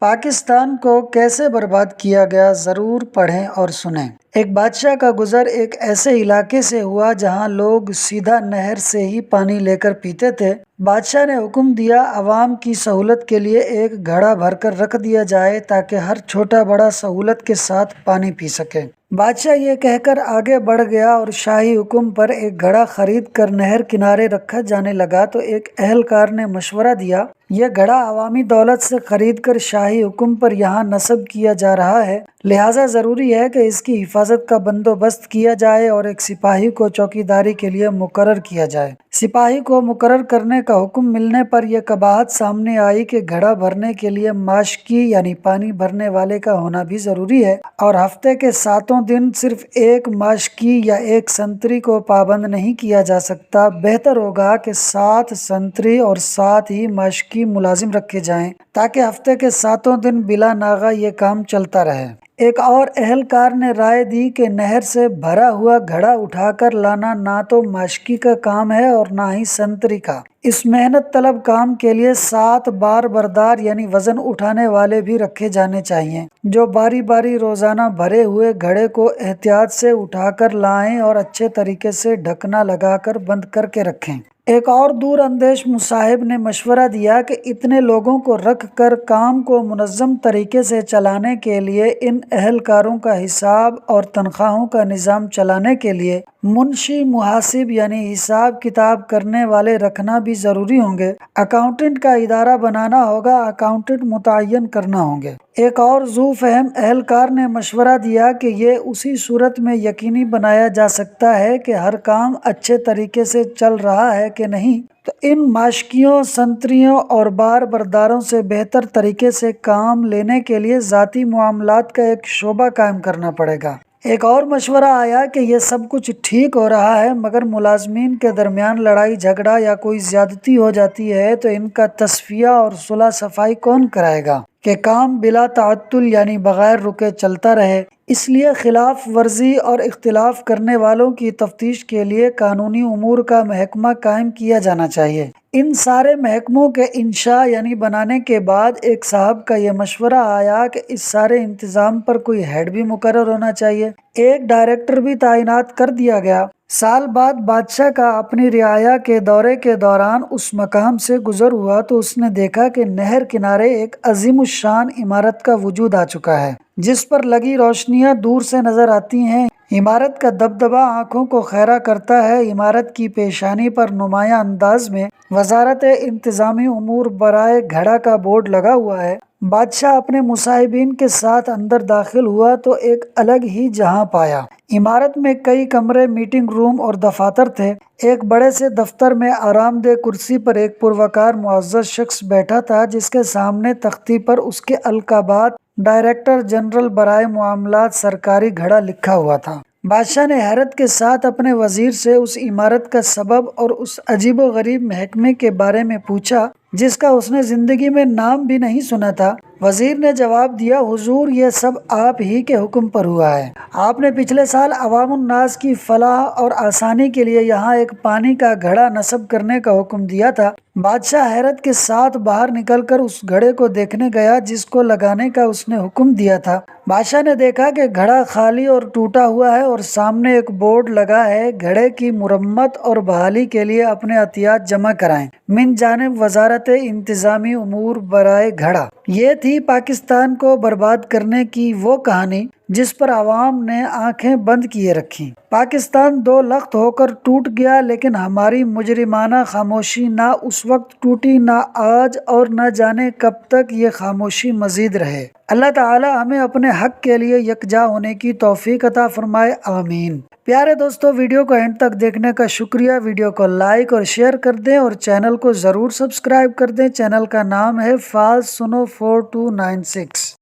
پاکستان کو کیسے برباد کیا گیا، ضرور پڑھیں اور سنیں۔ ایک بادشاہ کا گزر ایک ایسے علاقے سے ہوا جہاں لوگ سیدھا نہر سے ہی پانی لے کر پیتے تھے۔ بادشاہ نے حکم دیا عوام کی سہولت کے لیے ایک گھڑا بھر کر رکھ دیا جائے تاکہ ہر چھوٹا بڑا سہولت کے ساتھ پانی پی سکے۔ بادشاہ یہ کہہ کر آگے بڑھ گیا اور شاہی حکم پر ایک گھڑا خرید کر نہر کنارے رکھا جانے لگا تو ایک اہلکار نے مشورہ دیا، یہ گھڑا عوامی دولت سے خرید کر شاہی حکم پر یہاں نصب کیا جا رہا ہے، لہٰذا ضروری ہے کہ اس کی حفاظت کا بندوبست کیا جائے اور ایک سپاہی کو چوکیداری کے لیے مقرر کیا جائے۔ سپاہی کو مقرر کرنے کا حکم ملنے پر یہ قباحت سامنے آئی کہ گھڑا بھرنے کے لیے ماشکی یعنی پانی بھرنے والے کا ہونا بھی ضروری ہے، اور ہفتے کے 7 دن صرف ایک ماشکی یا ایک سنتری کو پابند نہیں کیا جا سکتا۔ بہتر ہوگا کہ 7 سنتری اور 7 ہی ماشکی ملازم رکھے جائیں تاکہ ہفتے کے 7 دن بلا ناغہ یہ کام چلتا رہے۔ ایک اور اہلکار نے رائے دی کہ نہر سے بھرا ہوا گھڑا اٹھا کر لانا نہ تو ماشکی کا کام ہے اور نہ ہی سنتری کا۔ اس محنت طلب کام کے لیے 7 بار بردار یعنی وزن اٹھانے والے بھی رکھے جانے چاہیے، جو باری باری روزانہ بھرے ہوئے گھڑے کو احتیاط سے اٹھا کر لائیں اور اچھے طریقے سے ڈھکنا لگا کر بند کر کے رکھیں۔ ایک اور دور اندیش مصاحب نے مشورہ دیا کہ اتنے لوگوں کو رکھ کر کام کو منظم طریقے سے چلانے کے لیے ان اہلکاروں کا حساب اور تنخواہوں کا نظام چلانے کے لیے منشی محاسب یعنی حساب کتاب کرنے والے رکھنا بھی ضروری ہوں گے۔ اکاؤنٹنٹ کا ادارہ بنانا ہوگا، اکاؤنٹنٹ متعین کرنا ہوں گے۔ ایک اور ذو فہم اہلکار نے مشورہ دیا کہ یہ اسی صورت میں یقینی بنایا جا سکتا ہے کہ ہر کام اچھے طریقے سے چل رہا ہے کہ نہیں، تو ان ماشکیوں، سنتریوں اور بار برداروں سے بہتر طریقے سے کام لینے کے لیے ذاتی معاملات کا ایک شعبہ قائم کرنا پڑے گا۔ ایک اور مشورہ آیا کہ یہ سب کچھ ٹھیک ہو رہا ہے مگر ملازمین کے درمیان لڑائی جھگڑا یا کوئی زیادتی ہو جاتی ہے تو ان کا تصفیہ اور صلح صفائی کون کرائے گا کہ کام بلا تعطل یعنی بغیر رکے چلتا رہے۔ اس لیے خلاف ورزی اور اختلاف کرنے والوں کی تفتیش کے لیے قانونی امور کا محکمہ قائم کیا جانا چاہیے۔ ان سارے محکموں کے انشاء یعنی بنانے کے بعد ایک صاحب کا یہ مشورہ آیا کہ اس سارے انتظام پر کوئی ہیڈ بھی مقرر ہونا چاہیے۔ ایک ڈائریکٹر بھی تعینات کر دیا گیا۔ سال بعد بادشاہ کا اپنی رعایا کے دورے کے دوران اس مقام سے گزر ہوا تو اس نے دیکھا کہ نہر کنارے ایک عظیم الشان عمارت کا وجود آ چکا ہے، جس پر لگی روشنیاں دور سے نظر آتی ہیں۔ عمارت کا دبدبہ آنکھوں کو خیرہ کرتا ہے۔ عمارت کی پیشانی پر نمایاں انداز میں وزارت انتظامی امور برائے گھڑا کا بورڈ لگا ہوا ہے۔ بادشاہ اپنے مصاحبین کے ساتھ اندر داخل ہوا تو ایک الگ ہی جہاں پایا۔ عمارت میں کئی کمرے، میٹنگ روم اور دفاتر تھے۔ ایک بڑے سے دفتر میں آرام دہ کرسی پر ایک پروقار معزز شخص بیٹھا تھا، جس کے سامنے تختی پر اس کے القابات ڈائریکٹر جنرل برائے معاملات سرکاری گھڑا لکھا ہوا تھا۔ بادشاہ نے حیرت کے ساتھ اپنے وزیر سے اس عمارت کا سبب اور اس عجیب و غریب محکمے کے بارے میں پوچھا جس کا اس نے زندگی میں نام بھی نہیں سنا تھا۔ وزیر نے جواب دیا، حضور یہ سب آپ ہی کے حکم پر ہوا ہے۔ آپ نے پچھلے سال عوام الناس کی فلاح اور آسانی کے لیے یہاں ایک پانی کا گھڑا نصب کرنے کا حکم دیا تھا۔ بادشاہ حیرت کے ساتھ باہر نکل کر اس گھڑے کو دیکھنے گیا جس کو لگانے کا اس نے حکم دیا تھا۔ بادشاہ نے دیکھا کہ گھڑا خالی اور ٹوٹا ہوا ہے اور سامنے ایک بورڈ لگا ہے، گھڑے کی مرمت اور بحالی کے لیے اپنے عطیات جمع کرائیں، من جانب وزارت انتظامی امور برائے گھڑا۔ یہ تھی پاکستان کو برباد کرنے کی وہ کہانی جس پر عوام نے آنکھیں بند کیے رکھیں۔ پاکستان 2 لخت ہو کر ٹوٹ گیا، لیکن ہماری مجرمانہ خاموشی نہ اس وقت ٹوٹی، نہ آج، اور نہ جانے کب تک یہ خاموشی مزید رہے۔ اللہ تعالی ہمیں اپنے حق کے لیے یکجا ہونے کی توفیق عطا فرمائے، آمین۔ پیارے دوستو، ویڈیو کو اینڈ تک دیکھنے کا شکریہ۔ ویڈیو کو لائک اور شیئر کر دیں اور چینل کو ضرور سبسکرائب کر دیں۔ چینل کا نام ہے فال سنو 4296۔